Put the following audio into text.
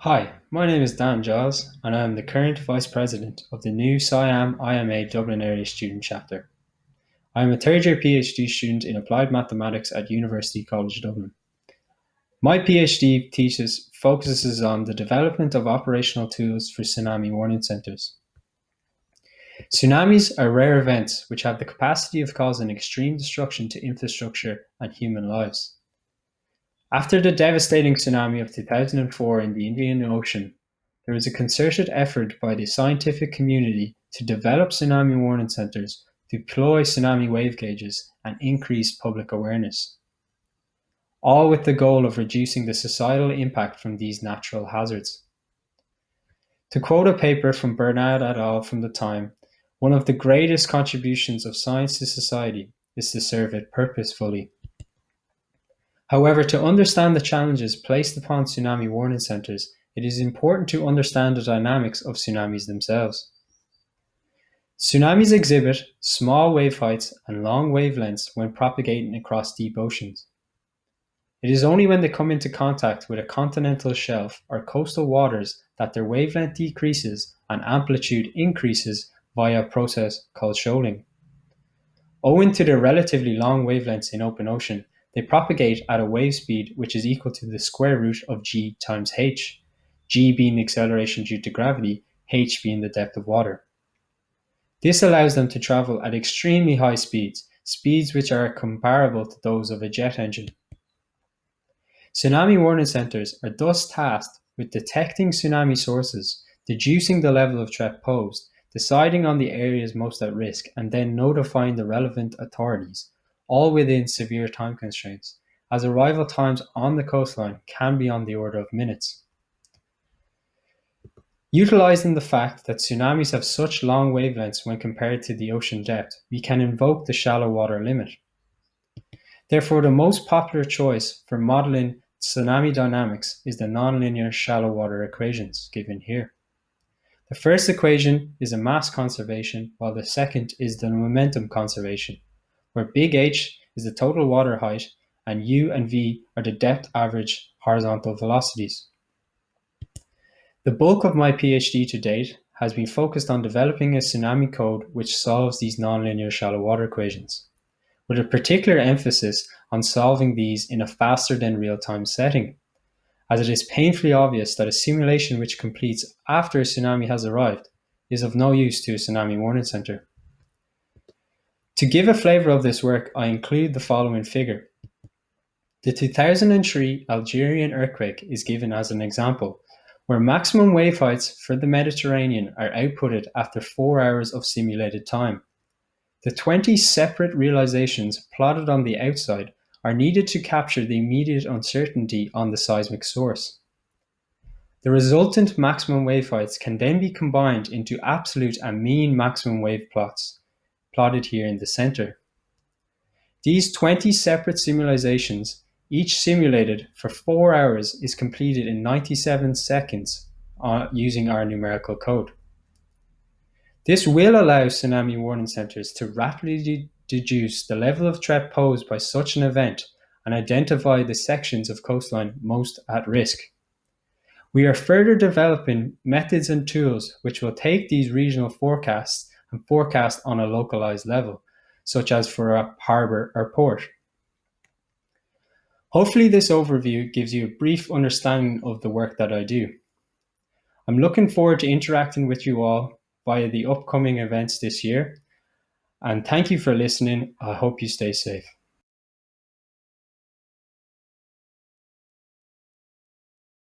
Hi, my name is Dan Giles, and I am the current Vice President of the new SIAM-IMA Dublin Area Student Chapter. I am a third year PhD student in Applied Mathematics at University College Dublin. My PhD thesis focuses on the development of operational tools for Tsunami Warning Centres. Tsunamis are rare events which have the capacity of causing extreme destruction to infrastructure and human lives. After the devastating tsunami of 2004 in the Indian Ocean, there was a concerted effort by the scientific community to develop tsunami warning centres, deploy tsunami wave gauges, and increase public awareness, all with the goal of reducing the societal impact from these natural hazards. To quote a paper from Bernard et al. From the time, one of the greatest contributions of science to society is to serve it purposefully. However, to understand the challenges placed upon tsunami warning centres, it is important to understand the dynamics of tsunamis themselves. Tsunamis exhibit small wave heights and long wavelengths when propagating across deep oceans. It is only when they come into contact with a continental shelf or coastal waters that their wavelength decreases and amplitude increases via a process called shoaling. Owing to their relatively long wavelengths in open ocean, they propagate at a wave speed which is equal to the square root of g times h, g being the acceleration due to gravity, h being the depth of water. This allows them to travel at extremely high speeds, speeds which are comparable to those of a jet engine. Tsunami warning centres are thus tasked with detecting tsunami sources, deducing the level of threat posed, deciding on the areas most at risk, and then notifying the relevant authorities, all within severe time constraints, as arrival times on the coastline can be on the order of minutes. Utilizing the fact that tsunamis have such long wavelengths when compared to the ocean depth, we can invoke the shallow water limit. Therefore, the most popular choice for modeling tsunami dynamics is the nonlinear shallow water equations given here. The first equation is a mass conservation, while the second is the momentum conservation, where big H is the total water height and U and V are the depth average horizontal velocities. The bulk of my PhD to date has been focused on developing a tsunami code which solves these nonlinear shallow water equations, with a particular emphasis on solving these in a faster than real-time setting, as it is painfully obvious that a simulation which completes after a tsunami has arrived is of no use to a tsunami warning centre. To give a flavour of this work, I include the following figure. The 2003 Algerian earthquake is given as an example, where maximum wave heights for the Mediterranean are outputted after 4 hours of simulated time. The 20 separate realizations plotted on the outside are needed to capture the immediate uncertainty on the seismic source. The resultant maximum wave heights can then be combined into absolute and mean maximum wave plots, plotted here in the center. These 20 separate simulations, each simulated for 4 hours, is completed in 97 seconds using our numerical code. This will allow tsunami warning centres to rapidly deduce the level of threat posed by such an event and identify the sections of coastline most at risk. We are further developing methods and tools which will take these regional forecasts and forecast on a localized level, such as for a harbour or port. Hopefully this overview gives you a brief understanding of the work that I do. I'm looking forward to interacting with you all via the upcoming events this year, and thank you for listening. I hope you stay safe.